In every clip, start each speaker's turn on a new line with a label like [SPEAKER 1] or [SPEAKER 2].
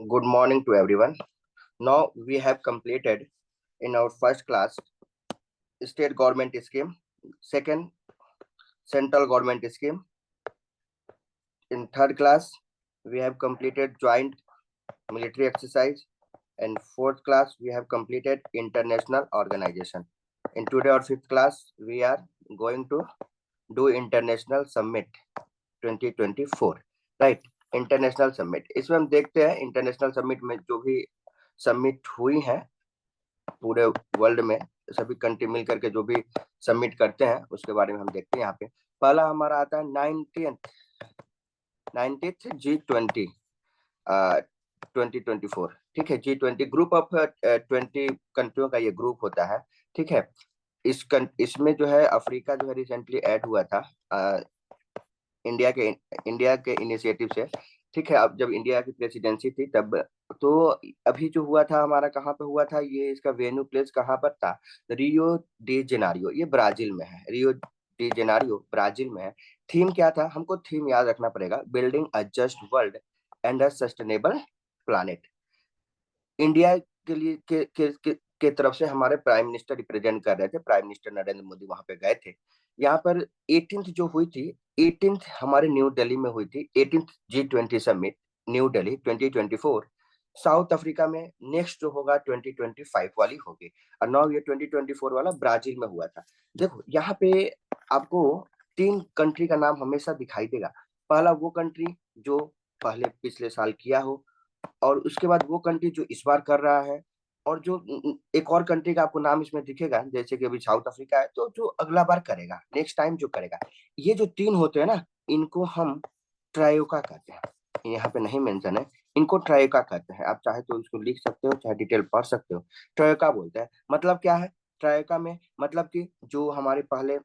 [SPEAKER 1] Good morning to everyone. Now we have completed in our first class state government scheme, second central government scheme. In third class we have completed joint military exercise, and fourth class we have completed international organization. In today or fifth class we are going to do international summit 2024, right? International summit, इसमें हम देखते हैं international summit में जो भी summit हुई है पूरे वर्ल्ड में, सभी कंट्री मिल करके जो भी सबमिट करते हैं उसके बारे में हम देखते हैं। यहाँ पे पहला हमारा आता है 90th G20 2024, ठीक है। G20 ग्रुप ऑफ 20 कंट्रियों का ये ग्रुप होता है, ठीक है। इसमें जो है अफ्रीका जो है रिसेंटली ऐड हुआ था इंडिया के इनिशिएटिव से, ठीक है। अब जब इंडिया की प्रेसिडेंसी थी तब, तो अभी जो हुआ था हमारा कहाँ पे हुआ था, ये इसका वेन्यू प्लेस कहाँ पर था, रियो डी जेनारियो, ये ब्राजील में है। रियो डी जेनारियो ब्राजील में है। थीम क्या था, हमको थीम याद रखना पड़ेगा, building a just world and a sustainable planet. India के लिए के तरफ से हमारे प्राइम मिनिस्टर रिप्रेजेंट कर रहे थे, प्राइम मिनिस्टर नरेंद्र मोदी वहां पे गए थे। यहाँ पर 18th जो हुई थी, 18th हमारे न्यू दिल्ली में हुई थी, 18th G20 summit new Delhi 2024। South Africa में नेक्स्ट जो होगा 2025 वाली होगी, और नौ ये 2024 वाला ब्राजील में हुआ था। देखो यहाँ पे आपको 3 कंट्री का नाम हमेशा दिखाई देगा। पहला वो कंट्री जो पहले पिछले साल किया हो, और उसके बाद वो कंट्री जो इस बार कर रहा है, और जो एक और कंट्री का आपको नाम इसमें दिखेगा, जैसे कि अभी साउथ अफ्रीका है, तो जो अगला बार करेगा, नेक्स्ट टाइम जो करेगा। ये जो 3 होते हैं ना, इनको हम ट्रायोका कहते हैं। यहाँ पे नहीं मेंशन है, इनको ट्रायोका कहते हैं। आप चाहे तो इसको लिख सकते हो, चाहे डिटेल पढ़ सकते हो। ट्रायोका बोलते हैं, मतलब क्या है ट्रायोका में, मतलब कि जो हमारे पहले,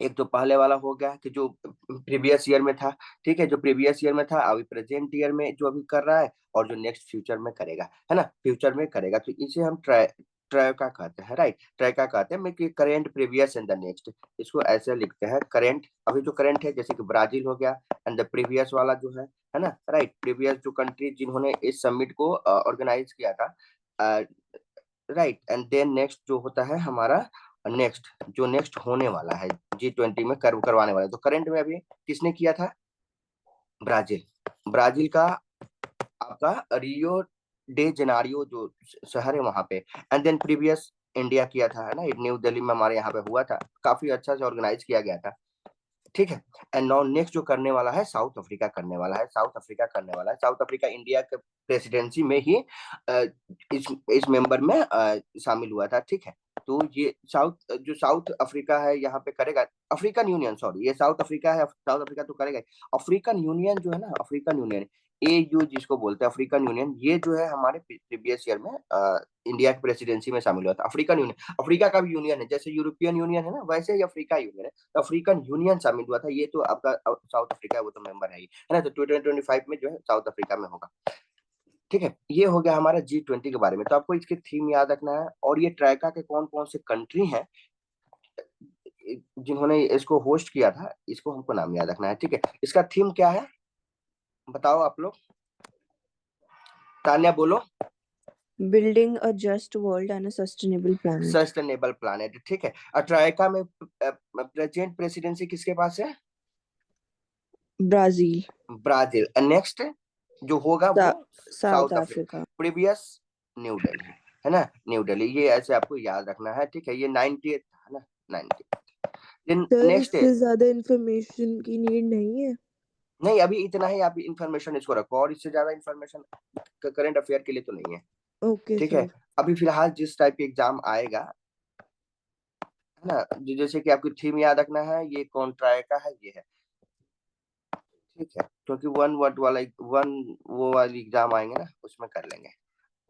[SPEAKER 1] एक तो पहले वाला हो गया कि जो प्रीवियस ईयर में था, ठीक है, जो प्रीवियस ईयर में था, अभी प्रेजेंट ईयर में जो अभी कर रहा है, और जो नेक्स्ट फ्यूचर में करेगा, है ना, फ्यूचर में करेगा, तो इसे हम ट्रायका कहते हैं, राइट। ट्रायका कहते हैं, मैं current previous and the next, इसको ऐसे लिखते हैं। करेंट, अभी जो करेंट है, जैसे कि ब्राजील हो गया, एंड द प्रीवियस वाला जो है ना, राइट। प्रीवियस जो कंट्री जिन्होंने इस समिट को ऑर्गेनाइज किया था, राइट। एंड देन नेक्स्ट जो होता है हमारा, नेक्स्ट जो नेक्स्ट होने वाला है G20 में करवाने वाला है। तो करंट में अभी किसने किया था, ब्राजील। ब्राजील का आपका रियो डे जेनारियो जो शहर है वहां पे। एंड देन प्रीवियस इंडिया किया था, है ना, न्यू दिल्ली में हमारे यहाँ पे हुआ था, काफी अच्छा से ऑर्गेनाइज किया गया था, ठीक है। एंड नाउ नेक्स्ट जो करने वाला है, साउथ अफ्रीका करने वाला है। साउथ अफ्रीका करने वाला है। साउथ अफ्रीका इंडिया के प्रेसिडेंसी में ही इस मेंबर में शामिल हुआ था, ठीक है। तो ये जो साउथ अफ्रीका है यहाँ पे करेगा, अफ्रीकन यूनियन, सॉरी, ये साउथ अफ्रीका है, साउथ अफ्रीका तो करेगा। अफ्रीकन यूनियन जो है ना, अफ्रीकन यूनियन, AU जिसको बोलते हैं, अफ्रीकन यूनियन, ये जो है हमारे प्रीवियस ईयर में इंडिया की प्रेसिडेंसी में शामिल हुआ था। अफ्रीकन यूनियन, अफ्रीका का भी यूनियन है, जैसे यूरोपियन यूनियन है ना, वैसे ही अफ्रीका यूनियन है। तो अफ्रीकन यूनियन शामिल हुआ था, ये तो आपका साउथ अफ्रीका है, वो तो मेंबर है ही, है ना। तो 2025 में जो है साउथ अफ्रीका में होगा, ठीक है। ये हो गया हमारा G20 के बारे में। तो आपको इसकी थीम याद रखना है, और ये ट्राइका के कौन कौन से कंट्री हैं जिन्होंने इसको होस्ट किया था, इसको हमको नाम याद रखना है, ठीक है। इसका थीम क्या है बताओ आप लोग, तान्या बोलो।
[SPEAKER 2] Building a just world and a sustainable planet.
[SPEAKER 1] Sustainable planet, ठीक है। और ट्राइका में प्रेजेंट प्रेसिडेंसी किसके पास है,
[SPEAKER 2] Brazil.
[SPEAKER 1] ब्राजील। नेक्स्ट जो होगा वो
[SPEAKER 2] South
[SPEAKER 1] south Africa.
[SPEAKER 2] Africa.
[SPEAKER 1] Previous new Delhi, है ना, न्यू दिल्ली। ये ऐसे आपको याद रखना है, ठीक है। ये 90th है ना, 90th।
[SPEAKER 2] सर
[SPEAKER 1] नेक्स्ट है,
[SPEAKER 2] इससे ज्यादा इंफॉर्मेशन की नीड नहीं है।
[SPEAKER 1] नहीं अभी इतना ही आप इंफॉर्मेशन इसको रखो, और इससे ज्यादा इंफॉर्मेशन करंट अफेयर के लिए तो नहीं है,
[SPEAKER 2] ओके
[SPEAKER 1] ठीक है।
[SPEAKER 2] सर।
[SPEAKER 1] अभी फिलहाल जिस टाइप के एग्जाम आएगा, है ना, जैसे कि आपकी थीम याद रखना है, ये कौन ट्राई का है, ये है, ठीक है। क्योंकि वन वर्ड वाला, वन वो वाली एग्जाम आएंगे ना, उसमें कर लेंगे,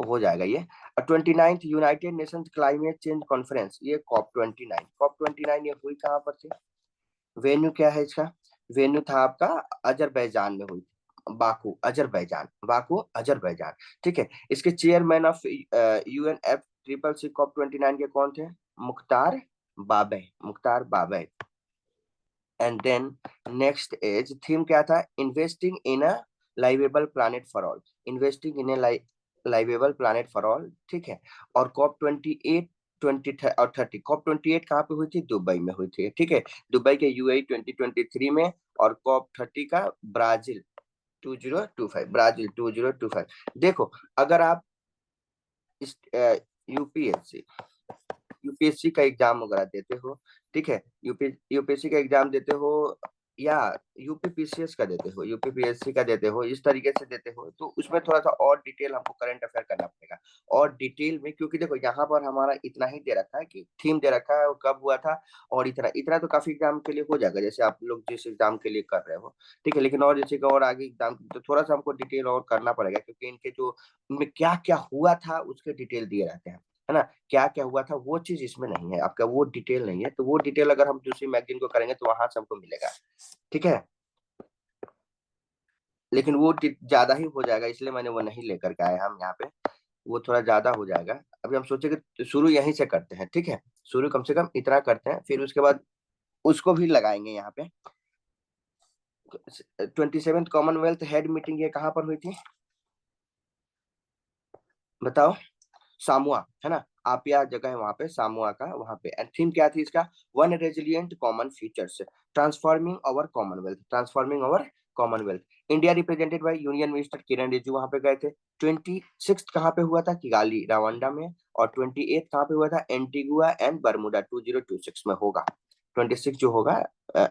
[SPEAKER 1] हो जाएगा ये। 29th United Nations climate change conference, ये COP29। COP29 ये हुई कहाँ पर थी, वेन्यू क्या है इसका, वेन्यू था आपका अजरबैजान में हुई, बाकू अजरबैजान, बाकू अजरबैजान, ठीक है। इसके चेयरमैन ऑफ UNFCCC COP29 के कौन थे, Mukhtar Babe, Mukhtar Babe. And then next as theme क्या था, investing in a liveable planet for all, investing in a liveable planet for all, ठीक है। और कॉप 28 20 और 30, कॉप 28 कहाँ पे हुई थी? दुबई में हुई थी, ठीक है, दुबई के यूएई 2023 में। और कॉप 30 का ब्राजील 2025, ब्राजील 2025। देखो, अगर आप इस यूपीएससी यूपीएससी का एग्जाम वगैरह देते हो, ठीक है, यूपीएससी का एग्जाम देते हो या यूपीपीसीएस का देते हो, यूपीपीएससी का देते हो, इस तरीके से देते हो, तो उसमें थोड़ा सा और डिटेल हमको करंट अफेयर करना पड़ेगा। और डिटेल में, क्योंकि देखो यहाँ पर हमारा इतना ही दे रखा है कि थीम दे रखा है और कब हुआ था, और इतना इतना तो काफी एग्जाम के लिए हो जाएगा, जैसे आप लोग जिस एग्जाम के लिए कर रहे हो, ठीक है। लेकिन और जैसे कि और आगे एग्जाम तो थोड़ा सा हमको डिटेल और करना पड़ेगा, क्योंकि इनके जो इनमें क्या क्या हुआ था उसके डिटेल दिए रहते हैं, है ना। क्या क्या हुआ था वो चीज इसमें नहीं है, आपका वो डिटेल नहीं है, तो वो डिटेल अगर हम दूसरी मैगजीन को करेंगे तो वहां से हमको मिलेगा, ठीक है। लेकिन वो ज्यादा ही हो जाएगा, इसलिए मैंने वो नहीं लेकर के आए हम यहाँ पे, वो थोड़ा ज्यादा हो जाएगा। अभी हम सोचे कि शुरू यहीं से करते हैं, ठीक है, शुरू कम से कम इतना करते हैं, फिर उसके बाद उसको भी लगाएंगे यहाँ पे। 27th कॉमनवेल्थ हेड मीटिंग ये कहाँ पर हुई थी बताओ? सामुआ, है ना, आपिया जगह है वहां पे, सामुआ का वहां पे। एंड थीम क्या थी इसका? One resilient common futures, transforming our commonwealth, transforming our commonwealth. India represented by union minister Kiren Rijiju वहां पे गए थे। 26 कहाँ पे हुआ था? किगाली रवांडा में। और 28 कहाँ पे हुआ था? एंटीगुआ एंड बर्मुडा 2026 में होगा। 26 जो होगा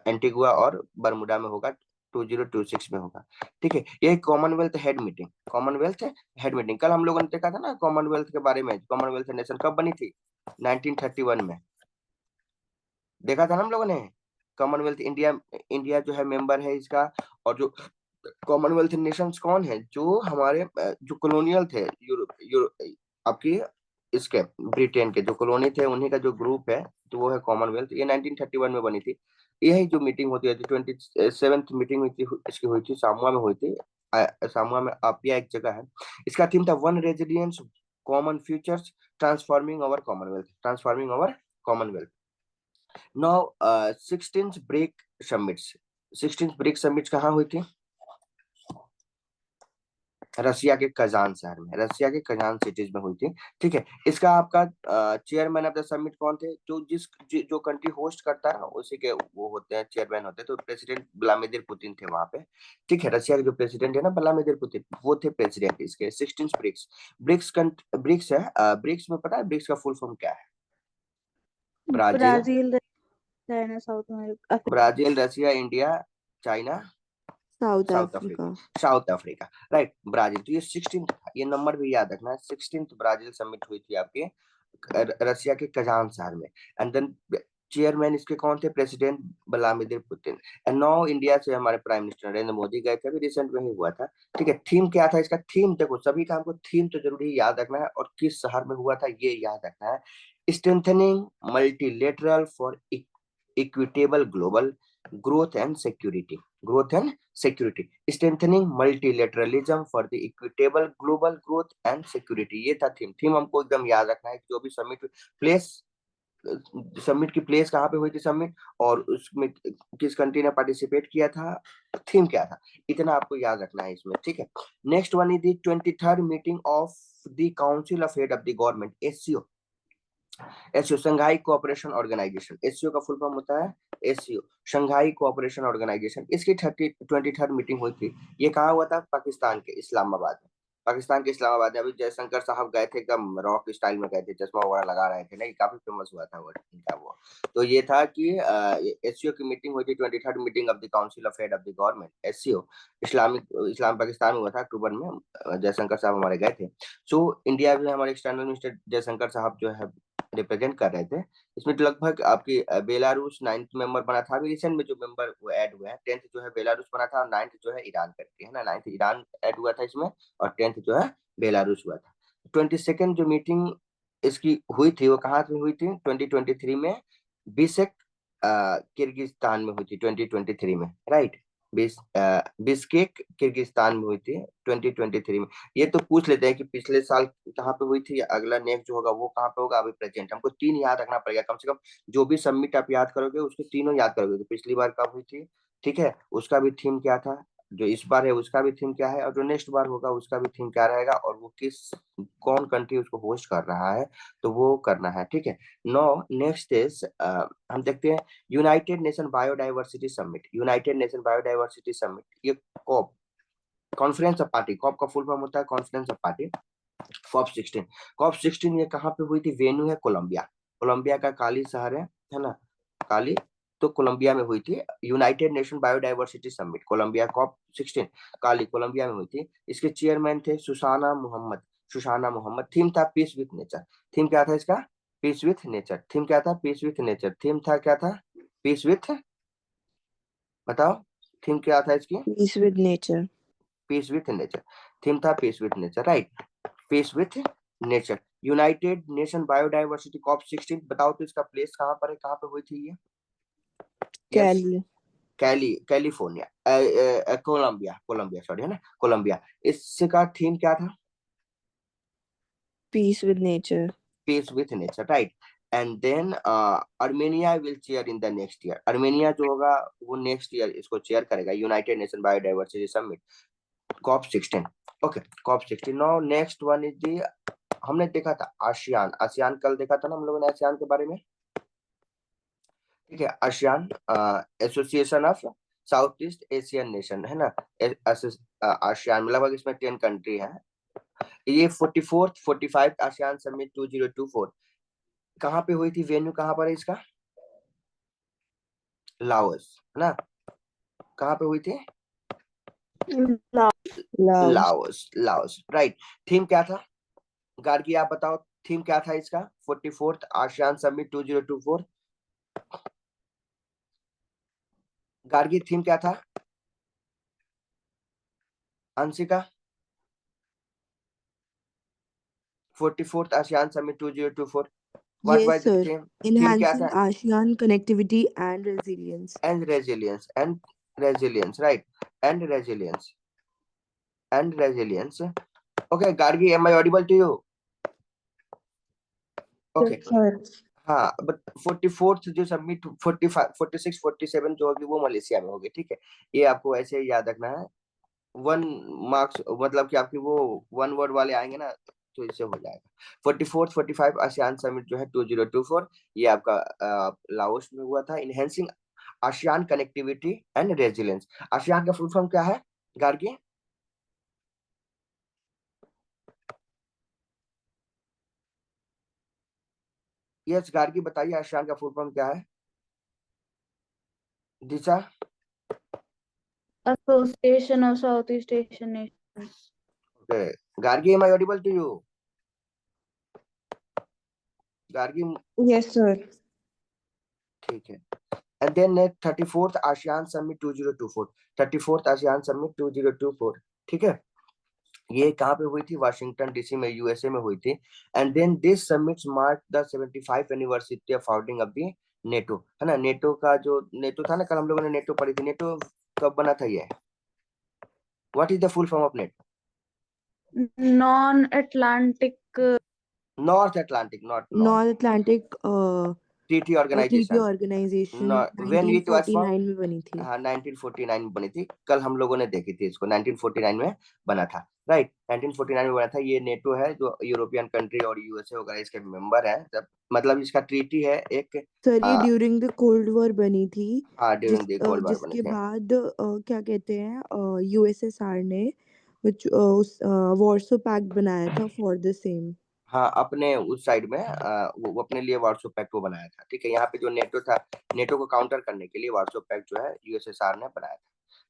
[SPEAKER 1] एंटीगुआ और बर्मुडा में होगा, 2026 में होगा, ठीक है। ये Commonwealth head meeting, Commonwealth head meeting कल हम लोगों ने देखा था ना कॉमनवेल्थ के बारे में। कॉमनवेल्थ नेशन कब बनी थी? 1931 में, देखा था ना हम लोगों ने। कॉमनवेल्थ इंडिया, इंडिया जो है मेंबर है इसका। और जो कॉमनवेल्थ नेशंस कौन है? जो हमारे जो कॉलोनियल थे, यूरोप यूरोप आपकी इसके ब्रिटेन के जो कॉलोनी थे उन्हीं का जो ग्रुप है, तो वो है कॉमनवेल्थ। ये 1931 में बनी थी। यही जो मीटिंग होती है, 27th मीटिंग हुई थी, इसकी हुई थी सामुआ में हुई थी। सामुआ में आपिया एक जगह है। इसका थीम था one resilience common futures, transforming our commonwealth, transforming our commonwealth. Now 16th BRICS summits, 16th BRICS summits कहाँ हुई थी? रसिया के कजान शहर में, रसिया के कजान सिटीज में हुई थी, ठीक है। इसका आपका चेयरमैन ऑफ द समिट कौन थे? जो कंट्री होस्ट करता है ना, उसी के वो होते हैं, चेयरमैन होते हैं। तो प्रेसिडेंट व्लादिमीर पुतिन थे वहां पे, ठीक है। रसिया के जो प्रेसिडेंट है ना व्लादिमीर पुतिन, वो थे प्रेसिडेंट इसके। 16 ब्रिक्स, ब्रिक्स है। ब्रिक्स में पता है ब्रिक्स का फुल फॉर्म क्या है? Brazil,
[SPEAKER 2] Brazil, China, South America,
[SPEAKER 1] Brazil, Russia, India, China,
[SPEAKER 2] South
[SPEAKER 1] South
[SPEAKER 2] Africa.
[SPEAKER 1] Africa, South Africa, right. Brazil, तो ये 16 था, ये नंबर भी याद रखना है। 16 ब्राजील समिट हुई थी आपके रसिया के कजान शहर में। एंड देन चेयरमैन इसके कौन थे? President Vladimir Putin. And now India से हमारे प्राइम मिनिस्टर नरेंद्र मोदी गए थे, अभी रिसेंट में ही हुआ था, ठीक है। थीम क्या था इसका? थीम देखो, सभी का हमको थीम तो जरूरी याद रखना है, और किस शहर में हुआ था ये याद रखना है। Strengthening multilateral for equitable global growth and security, growth and security, strengthening multilateralism for the equitable global growth and security। ये था थीम। थीम हमको एकदम याद रखना है कि जो भी समिट प्लेस, समिट की प्लेस कहाँ पे हुई थी समिट, और उसमें किस कंट्री ने पार्टिसिपेट किया था, थीम क्या था, इतना आपको याद रखना है इसमें, ठीक है। Next one is the 23rd meeting of the council of head of the government, SCO. SCO Shanghai Cooperation organisation, SCO का फुल फॉर्म होता है एससीओ, शंघाई कोऑपरेशन ऑर्गेनाइजेशन। इसकी 23rd मीटिंग हुई थी। ये कहाँ हुआ था? पाकिस्तान के इस्लामाबाद में, पाकिस्तान के इस्लामाबाद में। अभी जयशंकर साहब गए थे, एकदम रॉक स्टाइल में गए थे, चश्मा वगैरह लगा रहे थे ना, काफी फेमस हुआ था वो इनका वो। तो ये था कि एससीओ की मीटिंग हुई थी, 23rd meeting of the council of head of the government, SCO. इस्लाम पाकिस्तान में हुआ था अक्टूबर में। जयशंकर साहब हमारे गए थे। सो इंडिया में हमारे एक्सटर्नल मिनिस्टर जयशंकर साहब जो है रिप्रेजेंट कर रहे थे। इसमें तो लगभग आपकी बेलारूस 9th मेंबर बना था। अभी रिसेंट में जो मेंबर वो ऐड हुए हैं, 10th जो है बेलारूस बना था, और 9th जो है ईरान करके, है ना, 9th ईरान ऐड हुआ था इसमें, और 10th जो है बेलारूस हुआ था। 22nd जो मीटिंग इसकी हुई थी वो कहाँ पे हुई थी? 2023 में बिशेक किर्गिस्तान में हुई थी, 2023 में, राइट। बिस्केक किर्गिस्तान में हुई थी 2023 में। ये तो पूछ लेते हैं कि पिछले साल कहाँ पे हुई थी, अगला नेक्स्ट जो होगा वो कहाँ पे होगा। अभी प्रेजेंट हमको 3 याद रखना पड़ेगा कम से कम। जो भी सबमिट आप याद करोगे उसके तीनों याद करोगे, तो पिछली बार कब हुई थी, ठीक है, उसका भी थीम क्या था, जो इस बार है उसका भी थीम क्या है, और जो नेक्स्ट बार होगा उसका भी थीम क्या रहेगा, और वो कौन कंट्री उसको होस्ट कर रहा है, तो वो करना है। ठीक है। नो नेक्स्ट इज हम देखते हैं United Nation biodiversity summit. United Nation biodiversity summit, ये COP, conference of party, COP का फुल फॉर्म होता है conference of party. COP 16, COP 16 ये कहाँ पे हुई थी, वेन्यू है कोलंबिया, कोलंबिया का काली शहर है ना, काली, तो कोलंबिया में हुई थी United Nation biodiversity summit, Colombia COP 16 Cali, Colombia में हुई थी। इसके चेयरमैन थे Susana Muhamad, Susana Muhamad. Theme था पीस विथ नेचर। थीम क्या था इसका, पीस विथ नेचर। थीम क्या था, पीस विथ नेचर। थीम था क्या था, पीस विथ, बताओ थीम क्या था इसकी,
[SPEAKER 2] Peace with nature.
[SPEAKER 1] Peace with nature. Theme था peace with nature, right, peace with nature. United Nation biodiversity COP 16, बताओ तो इसका प्लेस कहाँ पर है, कहाँ पे हुई थी ये, yes,
[SPEAKER 2] Cali.
[SPEAKER 1] California, Colombia, Colombia sorry, है ना, कोलंबिया। इसका थीम क्या था,
[SPEAKER 2] Peace with nature.
[SPEAKER 1] Peace with nature, right. And then Armenia will chair in the next year, Armenia जो होगा वो नेक्स्ट ईयर इसको चेयर करेगा, United Nation biodiversity summit COP 16। Okay, COP 16। Now next one is the, हमने देखा था ASEAN, ASEAN कल देखा था ना हम लोगों ने आसियान के बारे में। ठीक है, ASEAN association of south east Asian nation, है ना, आसियान लगभग इसमें 10 कंट्री है। ये 44th 45 आसियान समिट 2024 कहाँ पे हुई थी, वेन्यू कहाँ पर है इसका, लाओस, है ना, कहाँ पे हुई थी,
[SPEAKER 2] Laos.
[SPEAKER 1] Laos, Laos, right. Theme क्या था, गार्गी आप बताओ थीम क्या था इसका, 44th ASEAN summit 2024, Gargi theme क्या था, Anshika, 44th ASEAN Summit 2024, what
[SPEAKER 2] Yes,
[SPEAKER 1] was the
[SPEAKER 2] sir.
[SPEAKER 1] theme, theme क्या
[SPEAKER 2] Enhancing
[SPEAKER 1] था,
[SPEAKER 2] ASEAN connectivity and resilience.
[SPEAKER 1] and resilience, and resilience, right, and resilience, and resilience. Okay, Gargi, am I audible to you?
[SPEAKER 2] Yes,
[SPEAKER 1] Okay,
[SPEAKER 2] sir.
[SPEAKER 1] हाँ, but 44th जो submit 45 46 47 जो होगी वो Malaysia में होगी, ठीक है, ये आपको ऐसे ही याद रखना है। 1 मार्क्स मतलब कि आपकी वो 1 वर्ड वाले आएंगे ना, तो इससे हो जाएगा। 44th 45 आसियान समिट जो है 2024, ये आपका लाओस में हुआ था। Enhancing ASEAN connectivity and resilience, ASEAN का फुल फॉर्म क्या है गार्गी, यस गार्गी बताइए आसियान का फुल फॉर्म क्या है, Disha,
[SPEAKER 3] Association of Southeast Asian Nations.
[SPEAKER 1] Okay, Gargi am I audible to you, Gargi,
[SPEAKER 2] Yes, sir.
[SPEAKER 1] ठीक है। And then 34th ASEAN summit 2024, 34th ASEAN summit 2024, ठीक है, ये कहाँ पे हुई थी, वाशिंगटन डीसी में, यूएसए में हुई थी। And then this summits mark the 75 anniversary of founding of the NATO, है ना, नेटो का जो नेटो था ना, कल हम लोगों ने नेटो पढ़ी थी, नेटो कब बना था ये, what is the full form of NATO,
[SPEAKER 3] Non-Atlantic.
[SPEAKER 1] North Atlantic, not non,
[SPEAKER 2] North Atlantic
[SPEAKER 1] treaty
[SPEAKER 2] Treaty
[SPEAKER 1] organisation,
[SPEAKER 2] Organization
[SPEAKER 1] when it was form,
[SPEAKER 2] 1949 में बनी थी.
[SPEAKER 1] हाँ 1949 में बनी थी, कल हम लोगों ने देखी थी इसको, 1949 में बना था, राइट, 1949 में बना था। ये नेटो है जो यूरोपियन कंट्री और यूएसए वगैरह इसके मेंबर है, जब मतलब इसका ट्रीटी है एक,
[SPEAKER 2] सर ये ड्यूरिंग द कोल्ड वॉर बनी थी,
[SPEAKER 1] हाँ ड्यूरिंग द कोल्ड वॉर बने
[SPEAKER 2] जिसके
[SPEAKER 1] थे,
[SPEAKER 2] बाद क्या कहते हैं यूएसएसआर ने उस वॉर्सो पैक्ट बनाया था फॉर द सेम.
[SPEAKER 1] हाँ अपने उस साइड में वो अपने लिए वार्सो पैक्ट को बनाया था, ठीक है, यहाँ पे जो नेटो था, नेटो को काउंटर करने के लिए वार्सो पैक्ट जो है यूएसएसआर ने बनाया था,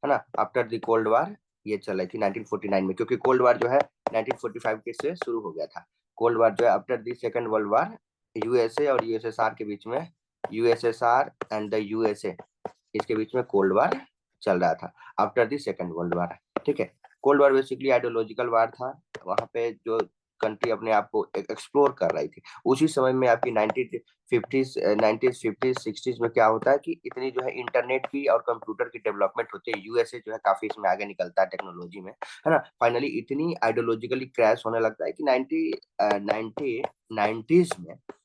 [SPEAKER 1] है ना, आफ्टर द कोल्ड वॉर ये चल रही थी 1949 में, क्योंकि कोल्ड वॉर जो है 1945 के से शुरू हो गया था। कोल्ड वॉर जो है after the second world war, USA और यूएसएसआर के बीच में, यूएसएसआर एंड द यूएसए, इसके बीच में कोल्ड वॉर चल रहा था after the second world war, ठीक है। Cold war basically ideological war था, वहां पे जो कंट्री अपने आप को एक्सप्लोर कर रही थी। उसी समय में आपकी 1950s 60s में क्या होता है कि इतनी जो है इंटरनेट की और कंप्यूटर की डेवलपमेंट होती है, यूएसए जो है काफी इसमें आगे निकलता है टेक्नोलॉजी में, है ना, फाइनली इतनी आइडियोलॉजिकली क्रैश होने लगता है कि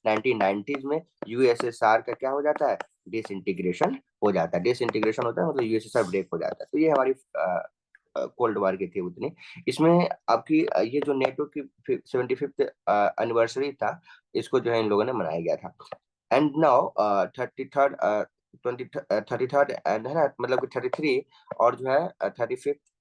[SPEAKER 1] 1990s में यूएसएसआर का क्या हो जाता है, डिसइंटीग्रेशन हो जाता है, डिसइंटीग्रेशन होता है मतलब यूएसएसआर ब्रेक हो जाता है। तो ये हमारी कोल्ड वॉर की थी उतनी। इसमें आपकी ये जो नेटो की 75th एनिवर्सरी था, इसको जो है इन लोगों ने मनाया गया था। And now 33rd 33rd and है ना, मतलब कि 33 और जो है 35th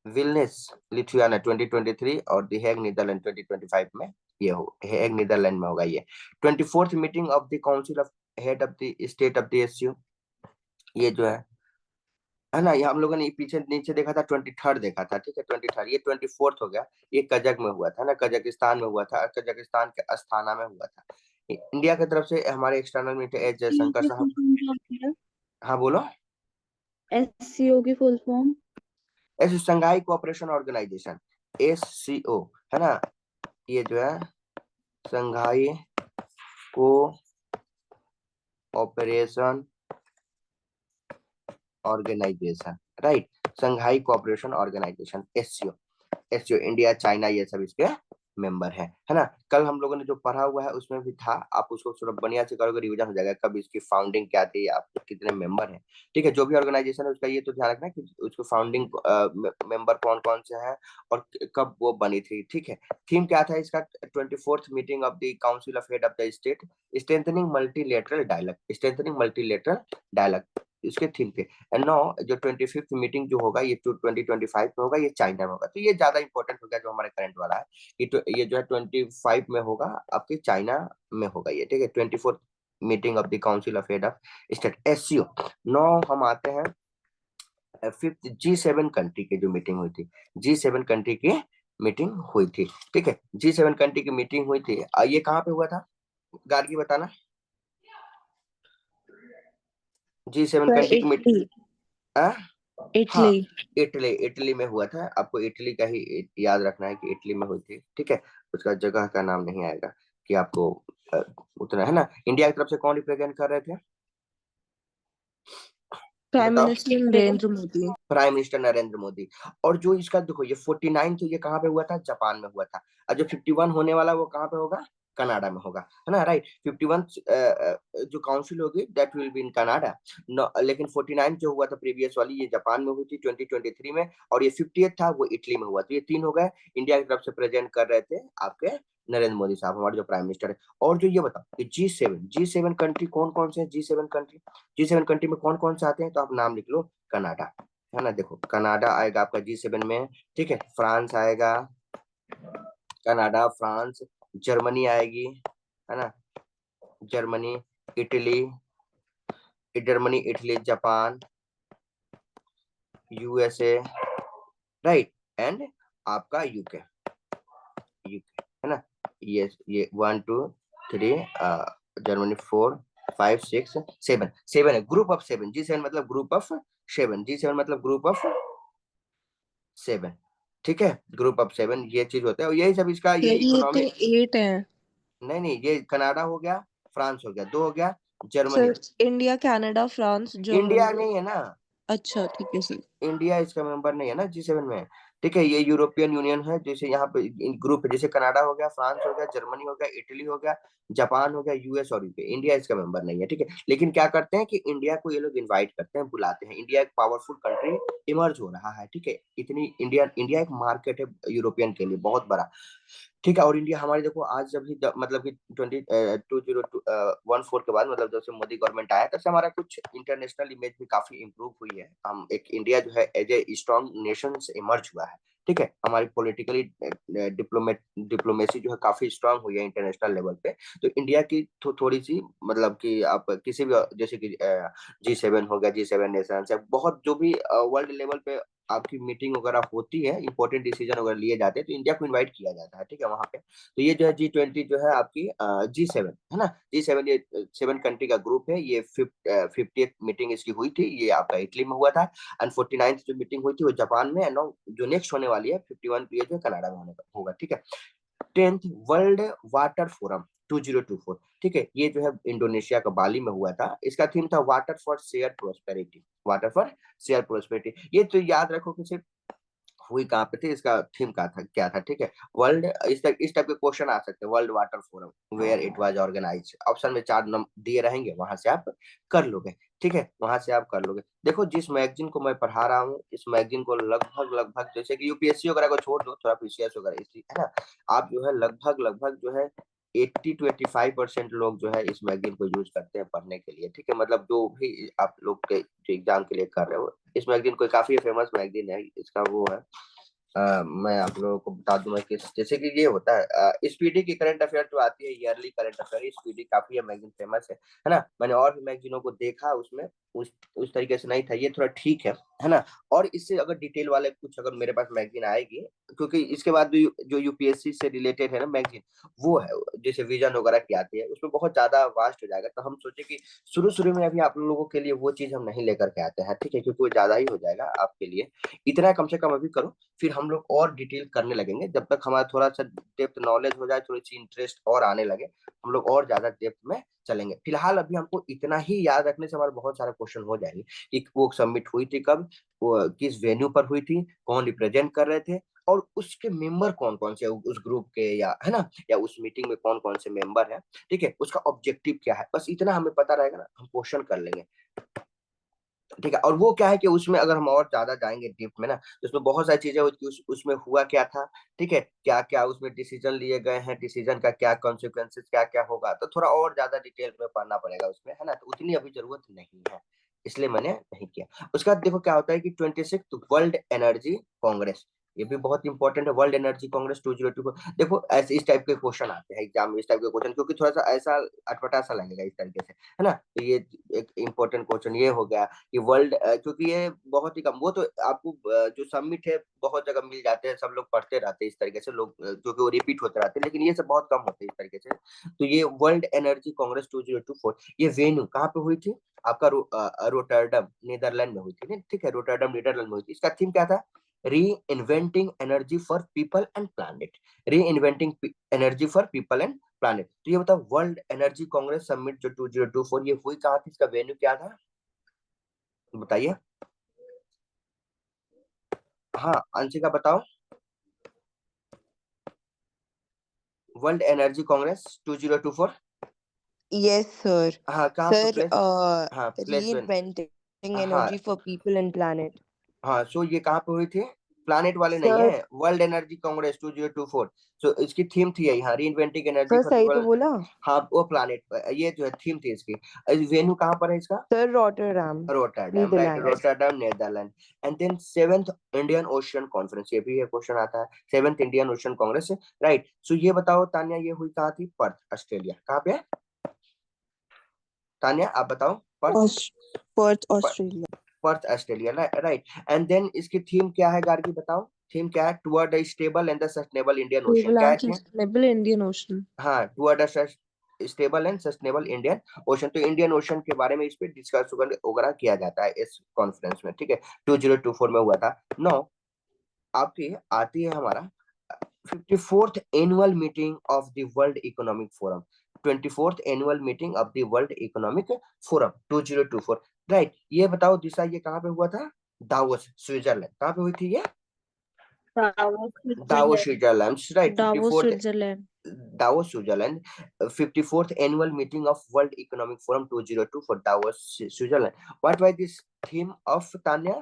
[SPEAKER 1] विलनेस लिथुआनिया 2023 और द हेग नीदरलैंड 2025 में ये हो, हेग नीदरलैंड में होगा ये। 24th meeting of the council of head of the state of the SCO, ये जो है ना, ये हम लोगों ने पीछे नीचे देखा था 23rd देखा था, ठीक है 23rd, ये 24th हो गया। ये कजक में हुआ था ना, कजाकिस्तान में हुआ था, कजाकिस्तान के अस्थाना में हुआ था। इंडिया की तरफ से हमारे एक्सटर्नल मिनिस्टर एस जयशंकर साहब। हाँ बोलो।
[SPEAKER 3] एससीओ की फुल फॉर्म?
[SPEAKER 1] ऐसे संघाई कोऑपरेशन ऑर्गेनाइजेशन, एससीओ है ना, ये जो है Shanghai cooperation organisation, right, Shanghai cooperation organisation SCO. SCO India, China, ये सब इसके मेंबर है ना। कल हम लोगों ने जो पढ़ा हुआ है उसमें भी था, आप उसको थोड़ा बढ़िया से करोगे रिवीजन हो जाएगा, कब इसकी फाउंडिंग क्या थी, आप कितने मेंबर हैं, ठीक है। जो भी ऑर्गेनाइजेशन है उसका ये तो ध्यान रखना कि उसको फाउंडिंग मेंबर कौन कौन से हैं और कब वो बनी थी, ठीक है। थीम क्या था इसका? 24th meeting of the council of head of the state, strengthening multilateral dialogue, strengthening multilateral dialogue, इसके थीम पे। एंड नाउ जो 25th मीटिंग जो होगा ये 2025 में होगा, ये चाइना में होगा, तो ये ज्यादा इंपॉर्टेंट हो गया जो हमारे करंट वाला है। ये जो है 25 में होगा, आपके चाइना में होगा ये, ठीक है। 24th meeting of the council of head of state SCO. Now हम आते हैं 5th G7 कंट्री की जो मीटिंग हुई थी, G7 कंट्री की मीटिंग हुई थी, ठीक है। G7 कंट्री की मीटिंग हुई थी, ये कहाँ पे हुआ था गार्गी बताना? G7 कंट्री की मीटिंग
[SPEAKER 2] इटली।
[SPEAKER 1] इटली, इटली में हुआ था। आपको इटली का ही याद रखना है कि इटली में हुई थी, ठीक है। उसका जगह का नाम नहीं आएगा कि आपको उतना, है ना। इंडिया की तरफ से कौन रिप्रेजेंट कर रहे थे
[SPEAKER 2] प्राइम
[SPEAKER 1] बताओ?
[SPEAKER 2] Minister Narendra Modi.
[SPEAKER 1] Prime minister Narendra Modi. और जो इसका देखो ये 49 ये कहाँ पे हुआ था? जापान में हुआ था। और जो 51 होने वाला वो कहाँ पे होगा? कनाडा में होगा, है ना, राइट। 51 जो काउंसिल होगी that will be in Canada, लेकिन 49 जो हुआ था प्रीवियस वाली, ये जापान में हुई थी 2023 में, और ये 50th था वो इटली में हुआ। तो ये 3 हो गए। इंडिया की तरफ से प्रेजेंट कर रहे थे आपके नरेंद्र मोदी साहब, हमारे जो प्राइम मिनिस्टर है। और जो ये बताओ कि G7 कंट्री कौन कौन से हैं? G7 कंट्री में कौन कौन से आते हैं? तो आप नाम लिख लो। कनाडा, है ना, देखो कनाडा आएगा आपका G7 में, ठीक है। फ्रांस आएगा, कनाडा, फ्रांस, जर्मनी आएगी, है ना, Germany, Italy, Japan, USA, right, and आपका यूके, है ना। ये 1 2 3 जर्मनी 4 5 6 7 है, ग्रुप ऑफ 7। G7 मतलब ग्रुप ऑफ 7, G7 मतलब ग्रुप ऑफ 7, ठीक है, ग्रुप ऑफ 7 ये चीज होता है। और यही सब इसका ये
[SPEAKER 2] ये तो
[SPEAKER 1] इकोनॉमिक,
[SPEAKER 2] 8 है
[SPEAKER 1] नहीं ये कनाडा हो गया, फ्रांस हो गया, 2 हो गया, Germany.
[SPEAKER 2] Sir. India, Canada, France,
[SPEAKER 1] India
[SPEAKER 2] Germany.
[SPEAKER 1] नहीं है ना,
[SPEAKER 2] अच्छा ठीक है सर।
[SPEAKER 1] इंडिया इसका मेंबर नहीं है ना G7 में, ठीक है। ये यूरोपियन यूनियन है, जैसे यहाँ पे ग्रुप है, जैसे कनाडा हो गया, फ्रांस हो गया, जर्मनी हो गया, इटली हो गया, जापान हो गया, यूएस और यूके। इंडिया इसका मेंबर नहीं है, ठीक है। लेकिन क्या करते हैं कि इंडिया को ये लोग इनवाइट करते हैं, बुलाते हैं। इंडिया एक पावरफुल कंट्री इमर्ज हो रहा है, ठीक है। इतनी इंडिया एक मार्केट है यूरोपियन के लिए बहुत बड़ा, ठीक है। और इंडिया हमारी देखो आज जब भी मतलब कि 2014 के बाद, मतलब जब से मोदी गवर्नमेंट आया तब से हमारा कुछ इंटरनेशनल इमेज भी काफी इम्प्रूव हुई है। हम एक इंडिया जो है एज ए स्ट्रॉन्ग नेशन से इमर्ज हुआ है, ठीक है। हमारी पॉलिटिकली डिप्लोमेसी जो है काफी स्ट्रांग हुई है इंटरनेशनल लेवल पे। तो इंडिया की थोड़ी सी मतलब कि आप किसी भी जैसे कि G7 हो गया, G7 नेशन है, बहुत जो भी वर्ल्ड लेवल पे आपकी मीटिंग वगैरह होती है, इंपॉर्टेंट डिसीजन वगैरह लिए जाते हैं, तो इंडिया को इनवाइट किया जाता है, ठीक है, वहां पे। तो ये जो है G20 जो है आपकी G7 है ना, G7 ये 7 कंट्री का ग्रुप है। ये 50th मीटिंग इसकी हुई थी, ये आपका इटली में हुआ था। एंड 49th जो मीटिंग हुई थी वो जापान में, एंड जो नेक्स्ट होने वाली है 51 ये जो कनाडा में होगा, ठीक है। 10th वर्ल्ड वाटर फोरम 2024, ठीक है, ये जो है इंडोनेशिया का बाली में हुआ था। इसका थीम था water for share prosperity, water for share prosperity. ये तो याद रखो कि सिर्फ हुई कहाँ पे थी, इसका थीम क्या था, ठीक है। वर्ल्ड, इस टाइप के क्वेश्चन आ सकते हैं। World water forum where it was organise, option में 4 नंबर दिए रहेंगे, वहां से आप कर लोगे, ठीक है, वहां से आप कर लोगे। देखो जिस मैगजीन को मैं पढ़ा रहा हूँ, इस मैगजीन को लगभग लगभग, जैसे कि यूपीएससी वगैरह को छोड़ दो, थोड़ा पीसीएस वगैरह इसी है ना, आप जो है लगभग लगभग जो है 80 to 85% लोग जो है इस मैगजीन को यूज करते हैं पढ़ने के लिए, ठीक है। मतलब जो भी आप लोग के जो एग्जाम के लिए कर रहे हो, इस मैगजीन को काफी फेमस मैगजीन है, इसका वो है। मैं आप लोगों को बता दूंगा कि जैसे कि ये होता है स्पीडी की करंट अफेयर जो आती है, ईयरली करंट अफेयर, स्पीडी काफी है मैगजीन, फेमस है ना। मैंने और भी मैगजीनों को देखा, उसमें उस तरीके से नहीं था, ये थोड़ा ठीक है ना। और इससे अगर डिटेल वाले कुछ अगर मेरे पास मैगजीन आएगी, क्योंकि इसके बाद जो यूपीएससी से रिलेटेड है ना मैगजीन, वो है जैसे विजन वगैरह की आती है, उसमें बहुत ज्यादा वास्ट हो जाएगा। तो हम सोचे कि शुरू शुरू में अभी आप लोगों के लिए वो चीज हम नहीं लेकर के आते हैं, ठीक है, क्योंकि वो ज्यादा ही हो जाएगा आपके लिए। इतना कम से कम अभी करो, फिर हम लोग और डिटेल करने लगेंगे, जब तक हमारा थोड़ा सा डेप्थ नॉलेज हो जाए, थोड़ी सी इंटरेस्ट और आने लगे, हम लोग और ज्यादा डेप्थ में चलेंगे। फिलहाल अभी हमको इतना ही याद रखने से हमारे बहुत सारे क्वेश्चन हो जाएंगे कि वो सबमिट हुई थी कब, वो किस वेन्यू पर हुई थी, कौन रिप्रेजेंट कर रहे थे, और उसके मेंबर कौन कौन से उस ग्रुप के, या है ना, या उस मीटिंग में कौन कौन से मेंबर है, ठीक है, उसका ऑब्जेक्टिव क्या है, बस इतना हमें पता रहेगा ना, हम क्वेश्चन कर लेंगे, ठीक है। और वो क्या है कि उसमें अगर हम और ज्यादा जाएंगे डीप में ना, तो उसमें बहुत सारी चीजें होती है, उसमें हुआ क्या था, ठीक है, क्या क्या उसमें डिसीजन लिए गए हैं, डिसीजन का क्या कॉन्सिक्वेंसेस क्या क्या होगा, तो थोड़ा और ज्यादा डिटेल में पढ़ना पड़ेगा उसमें, है ना। तो उतनी अभी जरूरत नहीं है, इसलिए मैंने नहीं किया। उसके बाद देखो क्या होता है कि 26th वर्ल्ड एनर्जी कांग्रेस, ये भी बहुत इंपॉर्टेंट है, वर्ल्ड एनर्जी कांग्रेस 2024। देखो ऐसे इस टाइप के क्वेश्चन आते हैं एग्जाम में, इस टाइप के क्वेश्चन, क्योंकि थोड़ा सा ऐसा अटपटा सा लगेगा इस तरीके से, है ना। तो ये एक इंपॉर्टेंट क्वेश्चन ये हो गया कि वर्ल्ड, क्योंकि ये बहुत ही कम, वो तो आपको जो सबमिट है बहुत जगह मिल जाते हैं, सब लोग पढ़ते रहते हैं इस तरीके से, लोग क्योंकि वो रिपीट होते रहते हैं, लेकिन ये सब बहुत कम होते हैं इस तरीके से। तो ये वर्ल्ड एनर्जी कांग्रेस 2024, ये वेन्यू कहाँ पे हुई थी, आपका रोटरडम नीदरलैंड में हुई थी, ठीक है, रोटरडम नीदरलैंड में हुई थी। इसका थीम क्या था, reinventing energy for people and planet, reinventing energy for people and planet. तो ये बताओ वर्ल्ड एनर्जी कांग्रेस समिट जो 2024 ये हुई कहाँ थी, इसका वेन्यू क्या था, बताइए। हाँ अंशिका बताओ, world energy Congress 2024,
[SPEAKER 2] Yes, sir.
[SPEAKER 1] हाँ कहाँ पे
[SPEAKER 2] Sir,
[SPEAKER 1] प्लेस, हाँ प्लेस में,
[SPEAKER 2] reinventing
[SPEAKER 1] हाँ
[SPEAKER 2] energy for people and planet.
[SPEAKER 1] हाँ, सो ये कहाँ पे हुई थी, प्लानिट वाले नहीं
[SPEAKER 2] Sir,
[SPEAKER 1] है, वर्ल्ड एनर्जी कांग्रेस 2024। सो इसकी थीम थी यही, हाँ, री इन्वेंटिंग एनर्जी
[SPEAKER 2] sir
[SPEAKER 1] फॉर
[SPEAKER 2] सही तो
[SPEAKER 1] पीपल,
[SPEAKER 2] बोला?
[SPEAKER 1] हाँ वो प्लानिट, ये जो है थीम थी इसकी। वेन्यू कहाँ पर है इसका,
[SPEAKER 2] Sir, Rotterdam,
[SPEAKER 1] Rotterdam, right,
[SPEAKER 2] Netherlands.
[SPEAKER 1] Rotterdam Netherlands. And then 7th Indian Ocean conference, ये भी है क्वेश्चन आता है, 7th Indian Ocean congress, right. So ये बताओ तानिया, ये हुई कहाँ थी, पर्थ ऑस्ट्रेलिया, कहाँ पे है तानिया, आप बताओ, Perth,
[SPEAKER 2] Perth, Australia.
[SPEAKER 1] Perth Australia, right. And then इसकी थीम क्या है गार्गी, बताओ थीम क्या है, toward the stable and the sustainable Indian ocean,
[SPEAKER 3] Stable
[SPEAKER 1] क्या है
[SPEAKER 3] and
[SPEAKER 1] थीम,
[SPEAKER 3] sustainable Indian Ocean.
[SPEAKER 1] हाँ, toward the stable and sustainable Indian ocean. तो इंडियन ओशन के बारे में इस पे डिस्कस वगैरह किया जाता है इस कॉन्फ्रेंस में, ठीक है, 2024 में हुआ था। नो, आपकी आती है हमारा 54th annual meeting of the world economic forum, 24th annual meeting of the world economic forum 2024, right. ये बताओ दिशा, ये कहाँ पे हुआ था, दावोस स्विट्जरलैंड, कहाँ पे हुई थी ये,
[SPEAKER 3] Davos,
[SPEAKER 1] Davos
[SPEAKER 3] Switzerland.
[SPEAKER 1] Switzerland, right,
[SPEAKER 3] Davos,
[SPEAKER 1] 54th
[SPEAKER 3] Switzerland.
[SPEAKER 1] Davos, Switzerland, 54th annual meeting of World Economic Forum 2024 for Davos, Switzerland. What was this theme of Tanya?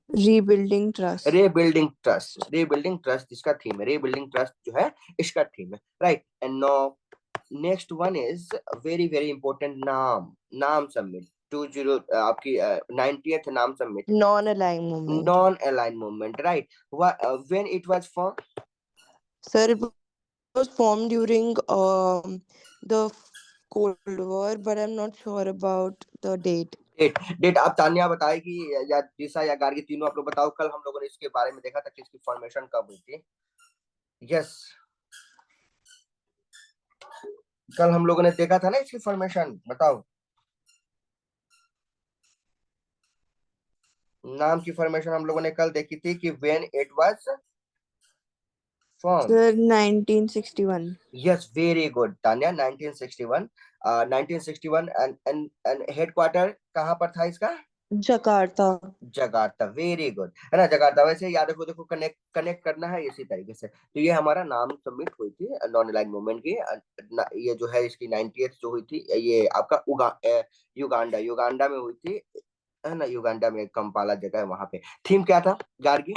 [SPEAKER 2] Rebuilding trust.
[SPEAKER 1] Rebuilding trust. Rebuilding trust इसका theme है, rebuilding trust जो है इसका theme है, right? And now next one is very very important, नाम submit 20 आपकी 90th नाम submit,
[SPEAKER 2] Non-aligned movement.
[SPEAKER 1] non-aligned movement, right? When it was formed,
[SPEAKER 2] Sir, it was formed during the Cold War, but I'm not sure about the date.
[SPEAKER 1] Date आप तानिया बताएगी या दिशा या गार्गी, तीनों आप लोग बताओ। कल हम लोगों ने इसके बारे में देखा था कि इसकी फॉर्मेशन कब हुई थी, यस, कल हम लोगों ने देखा था ना इसकी फॉर्मेशन, बताओ नाम की फॉर्मेशन हम लोगों ने कल देखी थी कि when it was form,
[SPEAKER 2] Sir, 1961.
[SPEAKER 1] Yes very good Tania, 1961, 1961 and headquarter कहाँ पर था इसका,
[SPEAKER 2] Jakarta.
[SPEAKER 1] जकार्ता, वेरी गुड, है ना, जकार्ता। वैसे याद रखो, देखो कनेक्ट करना है इसी तरीके से। तो ये हमारा नाम सबमिट हुई थी नॉन अलाइंड मूवमेंट की। ये जो है इसकी 90th जो हुई थी, ये आपका युगांडा युगांडा में हुई थी, है ना, युगांडा में कंपाला जगह है वहां पे। थीम क्या था Gargi?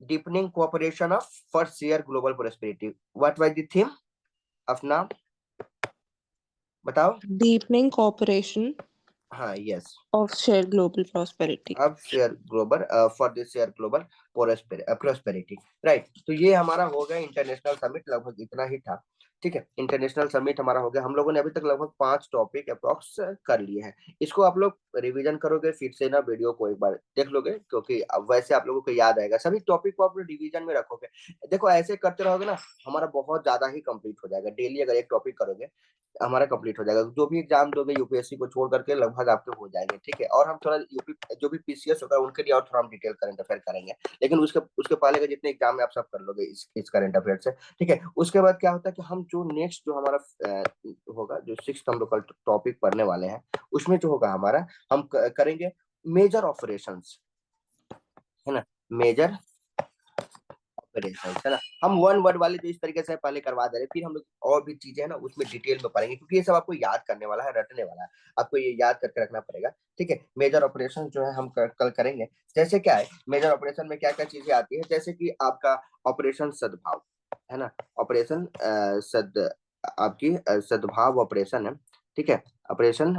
[SPEAKER 1] Deepening cooperation of for share global prosperity. What was the theme? अपना बताओ।
[SPEAKER 3] Deepening cooperation
[SPEAKER 1] हाँ, yes,
[SPEAKER 3] of shared global prosperity.
[SPEAKER 1] अब share global for this share global prosperity, right. तो ये हमारा हो गया इंटरनेशनल समिट, लगभग इतना ही था। ठीक है, इंटरनेशनल समिट हमारा हो गया। हम लोगों ने अभी तक लगभग 5 टॉपिक अप्रोक्स कर लिए हैं। इसको आप लोग रिवीजन करोगे फिर से ना, वीडियो को एक बार देख लोगे, क्योंकि अब वैसे आप लोगों को याद आएगा। सभी टॉपिक को आप लोग रिवीजन में रखोगे, देखो ऐसे करते रहोगे ना, हमारा बहुत ज्यादा ही कंप्लीट हो जाएगा। डेली अगर एक टॉपिक करोगे हमारा कंप्लीट हो जाएगा। जो भी एग्जाम दोगे यूपीएससी को छोड़ करके लगभग आपके हो जाएंगे। ठीक है, और हम थोड़ा यूपी जो भी पीसीएस होगा उनके लिए और थोड़ा हम डिटेल करंट अफेयर करेंगे, लेकिन उसके पहले के जितने एग्जाम है आप सब कर लोगे इस करंट अफेयर से। ठीक है, उसके बाद क्या होता है कि हम जो नेक्स्ट जो हमारा होगा, जो 6th हम लोग का टॉपिक पढ़ने वाले हैं, उसमें जो होगा हमारा, हम करेंगे मेजर ऑपरेशंस, है ना, मेजर ऑपरेशंस, है ना। हम वन वर्ड वाले जो इस तरीके से पहले करवा दे रहे हैं, फिर हम लोग और भी चीजें है ना उसमें डिटेल में पढ़ेंगे, क्योंकि ये सब आपको याद करने वाला है, रटने वाला है, आपको ये याद करके रखना पड़ेगा। ठीक है, मेजर ऑपरेशन जो है हम कल करेंगे। जैसे क्या है मेजर ऑपरेशन में क्या क्या चीजें आती है, जैसे कि आपका ऑपरेशन सद्भाव, है ना, ऑपरेशन आपकी सद्भाव ऑपरेशन है। ठीक है, ऑपरेशन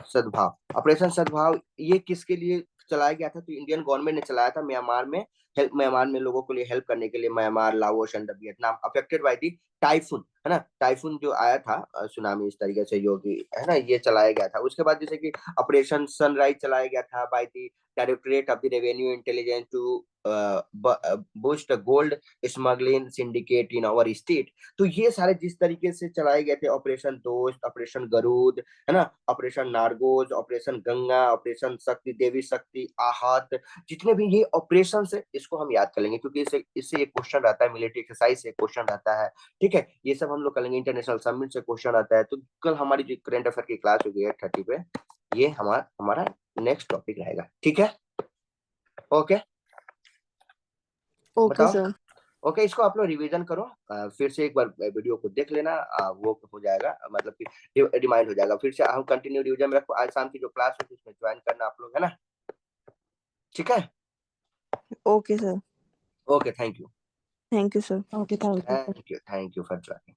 [SPEAKER 1] सद्भाव, ऑपरेशन सद्भाव ये किसके लिए चलाया गया था? तो इंडियन गवर्नमेंट ने चलाया था म्यांमार में लोगों के लिए हेल्प करने के लिए। Myanmar, Laos and Vietnam affected by the typhoon, है ना, टाइफून जो आया था, सुनामी इस तरीके से, योगी, है ना, ये चलाया गया था। उसके बाद जैसे कि ऑपरेशन सनराइज चलाया गया था by the directorate of the revenue intelligence to boost gold smuggling syndicate in our state. तो ये सारे जिस तरीके से चलाए गए थे, ऑपरेशन दोस्त, ऑपरेशन गरुड़, है ना, ऑपरेशन नारगोज, ऑपरेशन गंगा, ऑपरेशन शक्ति, देवी शक्ति, आहत, जितने भी ये ऑपरेशन है इसको हम याद कर लेंगे, क्योंकि इससे एक क्वेश्चन रहता है, मिलिट्री एक्सरसाइज से क्वेश्चन रहता है। ठीक है, ये सब हम लोग कर लेंगे। इंटरनेशनल समिट से क्वेश्चन आता है। तो कल हमारी जो करंट अफेयर की क्लास होगी 8:30 पे, ये हमारा नेक्स्ट टॉपिक रहेगा। ठीक है, ओके,
[SPEAKER 3] Okay,
[SPEAKER 1] बताओ।
[SPEAKER 3] sir.
[SPEAKER 1] ओके, इसको आप लोग रिवीजन करो, फिर से एक बार वीडियो को देख लेना, वो हो जाएगा, मतलब कि रिमाइंड हो जाएगा। फिर से हम कंटिन्यू रिवीजन में रखो। आज शाम की जो क्लास होगी उसमें ज्वाइन करना आप लोग, है ना। ठीक है,
[SPEAKER 3] Okay, sir.
[SPEAKER 1] Okay, thank you,
[SPEAKER 3] Thank you, sir.
[SPEAKER 2] Okay, thank you.
[SPEAKER 1] Thank you for joining.